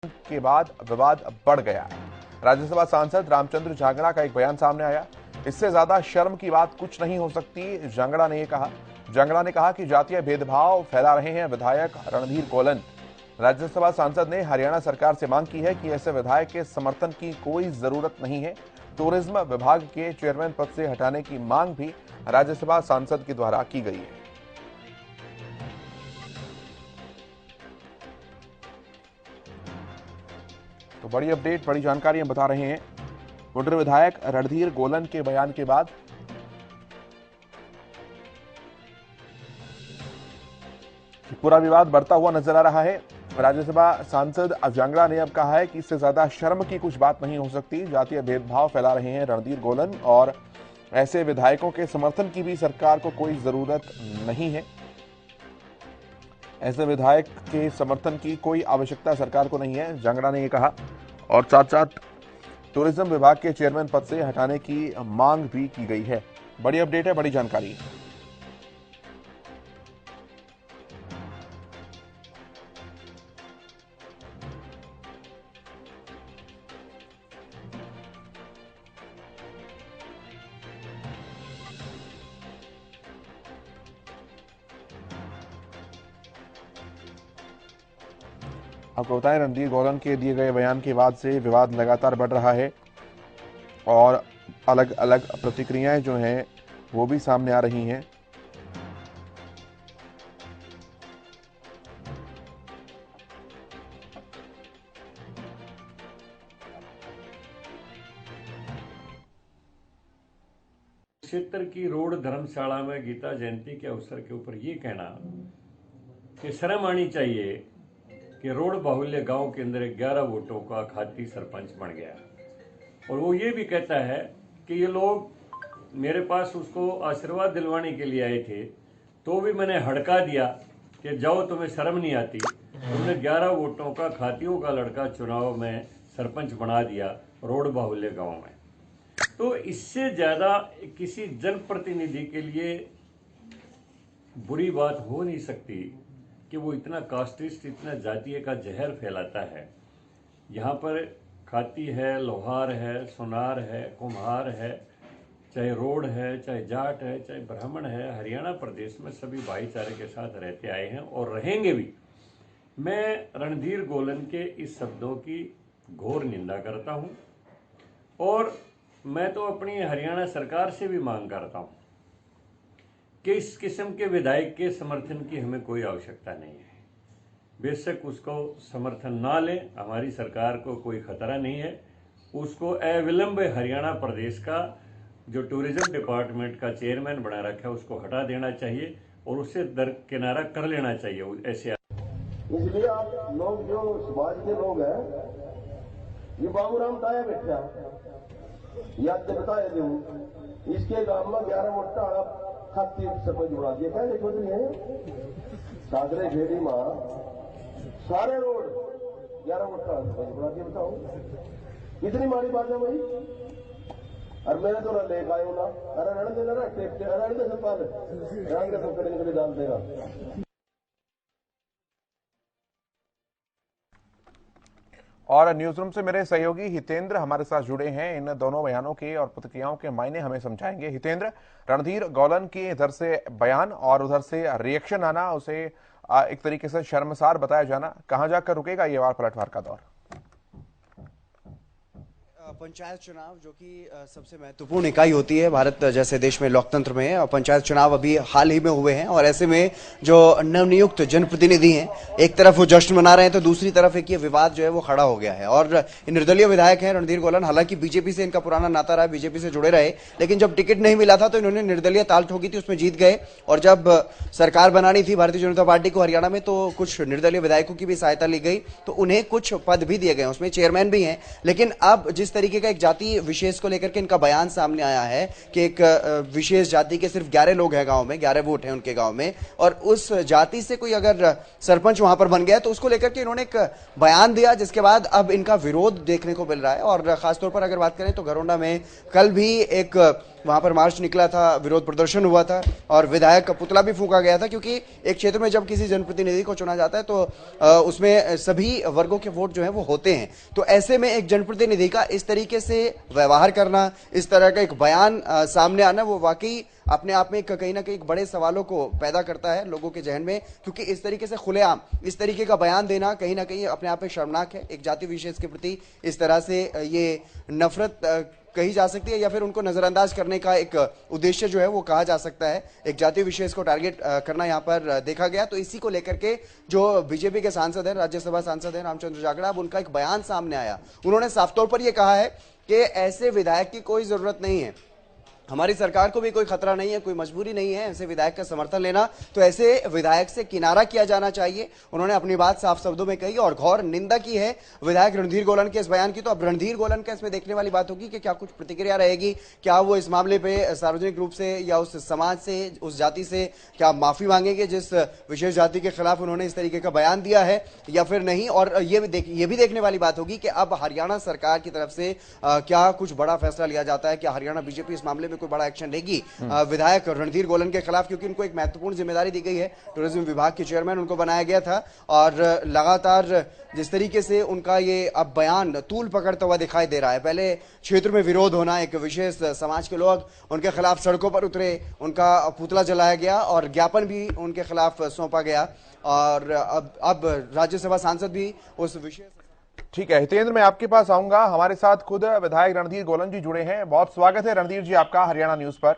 के बाद विवाद बढ़ गया। राज्यसभा सांसद रामचंद्र जांगड़ा का एक बयान सामने आया। इससे ज्यादा शर्म की बात कुछ नहीं हो सकती, जांगड़ा ने कहा। जांगड़ा ने कहा कि जातीय भेदभाव फैला रहे हैं विधायक रणधीर गोलन। राज्यसभा सांसद ने हरियाणा सरकार से मांग की है कि ऐसे विधायक के समर्थन की कोई जरूरत नहीं है। टूरिज्म विभाग के चेयरमैन पद से हटाने की मांग भी राज्यसभा सांसद के द्वारा की गई है। तो बड़ी अपडेट, बड़ी जानकारी हम बता रहे हैं। मुंडर विधायक रणधीर गोलन के बयान के बाद पूरा विवाद बढ़ता हुआ नजर आ रहा है। राज्यसभा सांसद जांगड़ा ने अब कहा है कि इससे ज्यादा शर्म की कुछ बात नहीं हो सकती। जातीय भेदभाव फैला रहे हैं रणधीर गोलन और ऐसे विधायकों के समर्थन की भी सरकार को कोई जरूरत नहीं है। ऐसे विधायक के समर्थन की कोई आवश्यकता सरकार को नहीं है, जांगड़ा ने यह कहा। और साथ साथ टूरिज्म विभाग के चेयरमैन पद से हटाने की मांग भी की गई है। बड़ी अपडेट है, बड़ी जानकारी। आपको बताएं, रणधीर गोलन के दिए गए बयान के बाद से विवाद लगातार बढ़ रहा है और अलग अलग प्रतिक्रियाएं जो हैं वो भी सामने आ रही हैं। क्षेत्र की रोड धर्मशाला में गीता जयंती के अवसर के ऊपर ये कहना कि शर्म आनी चाहिए कि रोड बाहुल्य गांव के अंदर 11 वोटों का खाती सरपंच बन गया। और वो ये भी कहता है कि ये लोग मेरे पास उसको आशीर्वाद दिलवाने के लिए आए थे, तो भी मैंने हड़का दिया कि जाओ, तुम्हें शर्म नहीं आती, तुमने 11 वोटों का खातियों का लड़का चुनाव में सरपंच बना दिया रोड बाहुल्य गाँव में। तो इससे ज़्यादा किसी जनप्रतिनिधि के लिए बुरी बात हो नहीं सकती कि वो इतना कास्टिस्ट, इतना जातीय का जहर फैलाता है। यहाँ पर खाती है, लोहार है, सोनार है, कुम्हार है, चाहे रोड है, चाहे जाट है, चाहे ब्राह्मण है, हरियाणा प्रदेश में सभी भाईचारे के साथ रहते आए हैं और रहेंगे भी। मैं रणधीर गोलन के इस शब्दों की घोर निंदा करता हूँ और मैं तो अपनी हरियाणा सरकार से भी मांग करता हूँ कि इस किस्म के विधायक के समर्थन की हमें कोई आवश्यकता नहीं है। बेशक उसको समर्थन ना ले, हमारी सरकार को कोई खतरा नहीं है। उसको अविलंब हरियाणा प्रदेश का जो टूरिज्म डिपार्टमेंट का चेयरमैन बना रखा है उसको हटा देना चाहिए और उससे दरकिनारा कर लेना चाहिए। ऐसे इसलिए आप लोग जो समाज के लोग हैं, ये बाबूराम ताया बैठा याद बताए दू इसके गांव में 11 वोट खाती सरपंच बना दिया। क्या सोच रही है? सागरे खेड़ी मां सारे रोड 11 वोट का सरपंच बना दिया। बताओ कितनी माड़ी बात है भाई। और मैंने तो लेकर आयो ना, अरे रण देना ना टेप रण दे सरपंच रण के पकड़ने के लिए डाल देगा। और न्यूज रूम से मेरे सहयोगी हितेंद्र हमारे साथ जुड़े हैं। इन दोनों बयानों के और प्रतिक्रियाओं के मायने हमें समझाएंगे। हितेंद्र, रणधीर गोलन के इधर से बयान और उधर से रिएक्शन आना, उसे एक तरीके से शर्मसार बताया जाना, कहां जाकर रुकेगा ये वार पलटवार का दौर? पंचायत चुनाव जो कि सबसे महत्वपूर्ण इकाई होती है भारत जैसे देश में लोकतंत्र में, और पंचायत चुनाव अभी हाल ही में हुए हैं और ऐसे में जो नवनियुक्त जनप्रतिनिधि हैं, एक तरफ वो जश्न मना रहे हैं तो दूसरी तरफ एक ये विवाद जो है वो खड़ा हो गया है। और निर्दलीय विधायक हैं रणधीर गोलन, हालांकि बीजेपी से इनका पुराना नाता रहा, बीजेपी से जुड़े रहे, लेकिन जब टिकट नहीं मिला था तो इन्होंने निर्दलीय ताल ठोकी थी, उसमें जीत गए। और जब सरकार बनानी थी भारतीय जनता पार्टी को हरियाणा में, तो कुछ निर्दलीय विधायकों की भी सहायता ली गई, तो उन्हें कुछ पद भी दिए गए, उसमें चेयरमैन भी हैं। लेकिन अब जिस तरीके तरीके का एक जाति विशेष को लेकर के इनका बयान सामने आया है कि एक विशेष जाति के सिर्फ 11 लोग हैं गांव में, 11 वोट हैं उनके गांव में, और उस जाति से कोई अगर सरपंच वहां पर बन गया तो उसको लेकर के इन्होंने एक बयान दिया, जिसके बाद अब इनका विरोध देखने को मिल रहा है। और खासतौर पर अगर बात करें तो घरोंडा में कल भी एक वहां पर मार्च निकला था, विरोध प्रदर्शन हुआ था और विधायक का पुतला भी फूंका गया था, क्योंकि एक क्षेत्र में जब किसी जनप्रतिनिधि को चुना जाता है तो उसमें सभी वर्गों के वोट जो है वो होते हैं। तो ऐसे में एक जनप्रतिनिधि का इस तरीके से व्यवहार करना, इस तरह का एक बयान सामने आना, वो वाकई अपने आप में कहीं ना कहीं बड़े सवालों को पैदा करता है लोगों के जहन में, क्योंकि इस तरीके से खुलेआम इस तरीके का बयान देना कहीं ना कहीं अपने आप में शर्मनाक है। एक जाति विशेष के प्रति इस तरह से ये नफरत कही जा सकती है या फिर उनको नजरअंदाज करने का एक उद्देश्य जो है वो कहा जा सकता है। एक जाति विशेष को टारगेट करना यहाँ पर देखा गया। तो इसी को लेकर के जो बीजेपी के सांसद हैं, राज्यसभा सांसद हैं रामचंद्र जागड़ा, अब उनका एक बयान सामने आया। उन्होंने साफ तौर पर यह कहा है कि ऐसे विधायक की कोई जरूरत नहीं है, हमारी सरकार को भी कोई खतरा नहीं है, कोई मजबूरी नहीं है ऐसे विधायक का समर्थन लेना, तो ऐसे विधायक से किनारा किया जाना चाहिए। उन्होंने अपनी बात साफ शब्दों में कही और घोर निंदा की है विधायक रणधीर गोलन के इस बयान की। तो अब रणधीर गोलन का इसमें देखने वाली बात होगी कि क्या कुछ प्रतिक्रिया रहेगी, क्या वो इस मामले पे सार्वजनिक रूप से या उस समाज से, उस जाति से क्या माफी मांगेंगे जिस विशेष जाति के खिलाफ उन्होंने इस तरीके का बयान दिया है, या फिर नहीं। और ये भी देखने वाली बात होगी कि अब हरियाणा सरकार की तरफ से क्या कुछ बड़ा फैसला लिया जाता है, क्या हरियाणा बीजेपी इस मामले में कोई बड़ा एक्शन लेगी विधायक रणधीर गोलन के खिलाफ, क्योंकि उनको एक महत्वपूर्ण जिम्मेदारी दी गई है। टूरिज्म विभाग के चेयरमैन उनको बनाया गया था और लगातार जिस तरीके से उनका ये अब बयान तूल पकड़ता हुआ दिखाई दे रहा है। पहले क्षेत्र में विरोध होना, एक विशेष समाज के लोग उनके खिलाफ सड़कों पर उतरे, उनका पुतला जलाया गया और ज्ञापन भी उनके खिलाफ सौंपा गया, और अब राज्यसभा सांसद भी उस विशेष। ठीक है हितेंद्र, मैं आपके पास आऊंगा। हमारे साथ खुद विधायक रणधीर गोलन जी जुड़े हैं। बहुत स्वागत है रणधीर जी आपका हरियाणा न्यूज पर।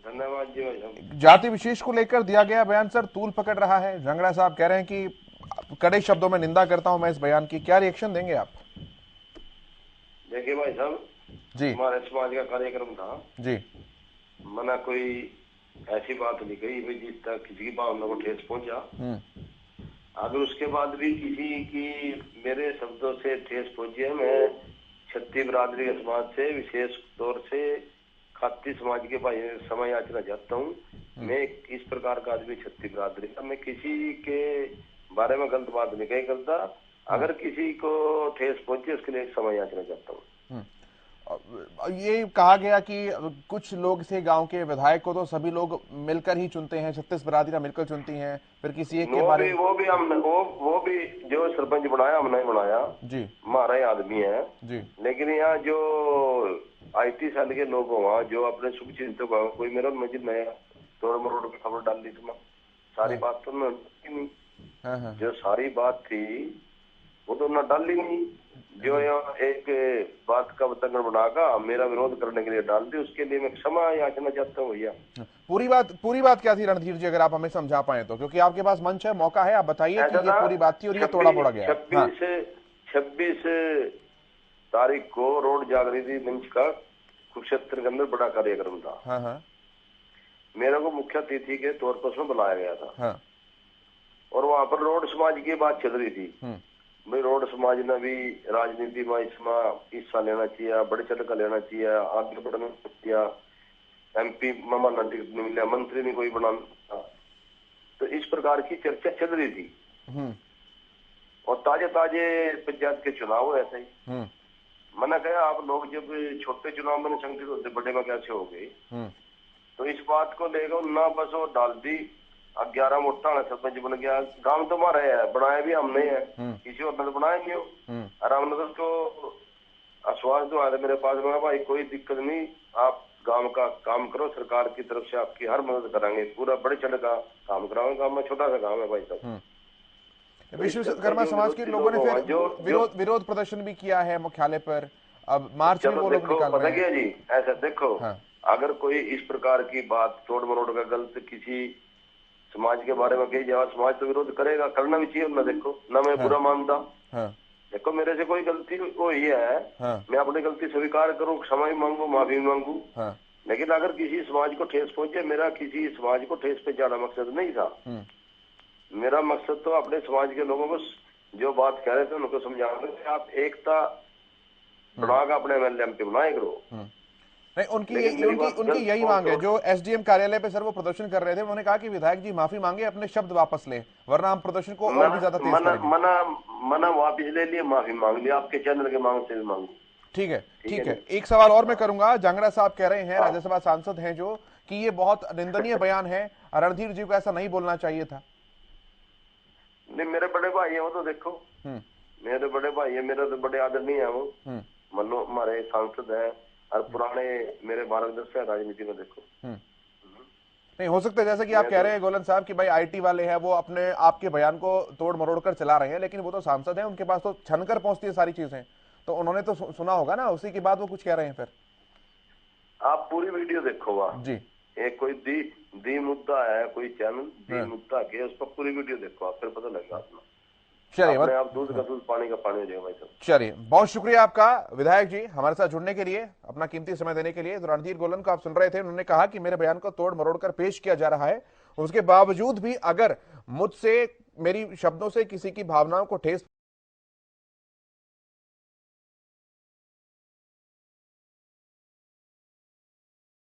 धन्यवाद जी भाई। जाति विशेष को लेकर दिया गया बयान सर तूल पकड़ रहा है। जांगड़ा साहब कह रहे हैं कि कड़े शब्दों में निंदा करता हूं मैं इस बयान की, क्या रिएक्शन देंगे आप? देखिए भाई साहब जी, हमारे समाज का कार्यक्रम था जी, मना कोई ऐसी बात नहीं कही भाई जिस तक किसी की भावना को ठेस पहुंचा। अगर उसके बाद भी किसी की मेरे शब्दों से ठेस पहुंची है, मैं छत्ती बिरादरी के समाज से, विशेष तौर से खाती समाज के भाई समय याचना चाहता हूँ। मैं इस प्रकार का आदमी छत्ती बिरादरी का, मैं किसी के बारे में गलत बात नहीं कही करता। अगर किसी को ठेस पहुंचे उसके लिए समय याचना चाहता हूँ। ये कहा गया कि कुछ लोग से गांव के विधायक को तो सभी लोग मिलकर ही चुनते हैं, 36 बिरादरियां मिलकर चुनती हैं, फिर किसी एक के बारे में वो भी जो सरपंच बनाया हमने बनाया जी, हमारा ही आदमी है जी, लेकिन यहाँ जो IT साल के लोग वहाँ जो अपने शुभ चिंतक हो, कोई मेरा मस्जिद नया तोड़ मरोड़ की खबर डाल दी थी, सारी बात तो नहीं, जो सारी बात थी वो तो ना डाली नहीं, जो यहाँ एक बात का बतंगड़ बनाकर मेरा विरोध करने के लिए डाल दी, उसके लिए मैं क्षमा याचना चाहता हूँ भैया। पूरी बात क्या थी रणधीर जी, अगर आप हमें समझा पाए तो, क्योंकि आपके पास मंच है, मौका है, आप बताइए कि ये पूरी बात थी और ये तोड़ा मोड़ा गया। 26 तारीख को रोड जागृति मंच का कुरुक्षेत्र के अंदर बड़ा कार्यक्रम था। मेरे को मुख्य अतिथि के तौर पर उसमें बुलाया गया था और वहाँ पर रोड समाज की बात चल रही थी भाई, रोड समाज ने भी राजनीति में इसमें हिस्सा लेना चाहिए, बड़े चढ़ कर लेना चाहिए, आगे बढ़ना चाहिए, MP मामा टिकट नहीं मिला, मंत्री नहीं कोई बनाना, तो इस प्रकार की चर्चा चल रही थी। और ताजे पंचायत के चुनाव हुए ऐसे ही मैंने कहा आप लोग जब छोटे चुनाव में संगठित होते बड़े में कैसे हो गए, तो इस बात को लेकर ना बस वो डाल दी 11 मोटा सरपंच बन गया। गांव तो हमारा है, बनाया भी हमने है, किसी और ने तो बनाया नहीं हो। और हमने तो आश्वास तो आया मेरे पास में भाई कोई दिक्कत नहीं, आप गांव का काम करो, सरकार की तरफ से आपकी हर मदद कराएंगे, पूरा बड़े चढ़ का काम कराओगे। गाँव में छोटा सा गाँव है भाई साहब। विश्वकर्मा समाज के लोगों ने फिर विरोध प्रदर्शन भी किया है मुख्यालय पर, अब मार्च में वो लोग निकाल रहे हैं। जी ऐसा देखो, अगर कोई इस प्रकार की बात तोड़ मरोड़ का गलत किसी समाज के बारे में कही जाए, समाज तो विरोध करेगा, करना भी चाहिए ना। देखो ना मैं बुरा मानता, देखो मेरे से कोई गलती हुई है, मैं अपनी गलती स्वीकार करूँ, क्षमा भी मांगू, माफी भी मांगू, लेकिन अगर किसी समाज को ठेस पहुंचे, मेरा किसी समाज को ठेस पहुंचाना मकसद नहीं था। मेरा मकसद तो अपने समाज के लोगों को जो बात कह रहे थे उनको समझाना। आप एकता चुनाव का अपने एमएलए एमपी बनाए करो। नहीं, उनकी लेकिन मेरी बात उनकी गलत यही कौन मांग है। तो- जो एसडीएम कार्यालय पे सर वो प्रदर्शन कर रहे थे, उन्होंने कहा कि विधायक जी माफी मांगे, अपने शब्द वापस लें, वरना हम प्रदर्शन को और भी ज्यादा तेज करेंगे। मना वापिस ले लिए, माफी मांग लिया, आपके चैनल के मांग से भी मांगू। ठीक है, ठीक है। ना? एक सवाल और मैं करूंगा। जांगड़ा साहब कह रहे हैं, राज्यसभा सांसद हैं जो, कि ये बहुत निंदनीय बयान है, रणधीर जी को ऐसा नहीं बोलना चाहिए था। नहीं, मेरे बड़े भाई है वो, तो देखो मेरे बड़े भाई है, मेरा तो बड़े आदर नहीं है वो। मान लो हमारे सांसद है और पुराने मेरे मार्गदर्शक है राजनीति में, देखो। नहीं हो सकता, जैसे कि आप कह रहे हैं गोलन साहब कि भाई आईटी वाले हैं, वो अपने आपके बयान को तोड़ मरोड़ कर चला रहे हैं, लेकिन वो तो सांसद हैं, उनके पास तो छन कर पहुंचती है सारी चीजें, तो उन्होंने तो सुना होगा ना, उसी के बाद वो कुछ कह रहे हैं। फिर आप पूरी वीडियो देखो वहाँ जी। एक कोई दी मुद्दा है, कोई चैनल दी मुद्दा के, उस पर पूरी वीडियो देखो आप, फिर पता लगेगा अपना। चलिए, अपने आप दूध का दूध पानी का पानी हो जाएगा भाई साहब। चलिए, बहुत शुक्रिया आपका विधायक जी हमारे साथ जुड़ने के लिए, अपना कीमती समय देने के लिए। तो रणधीर गोलन को आप सुन रहे थे, उन्होंने कहा कि मेरे बयान को तोड़ मरोड़ कर पेश किया जा रहा है, उसके बावजूद भी अगर मुझसे, मेरी शब्दों से किसी की भावनाओं को ठेस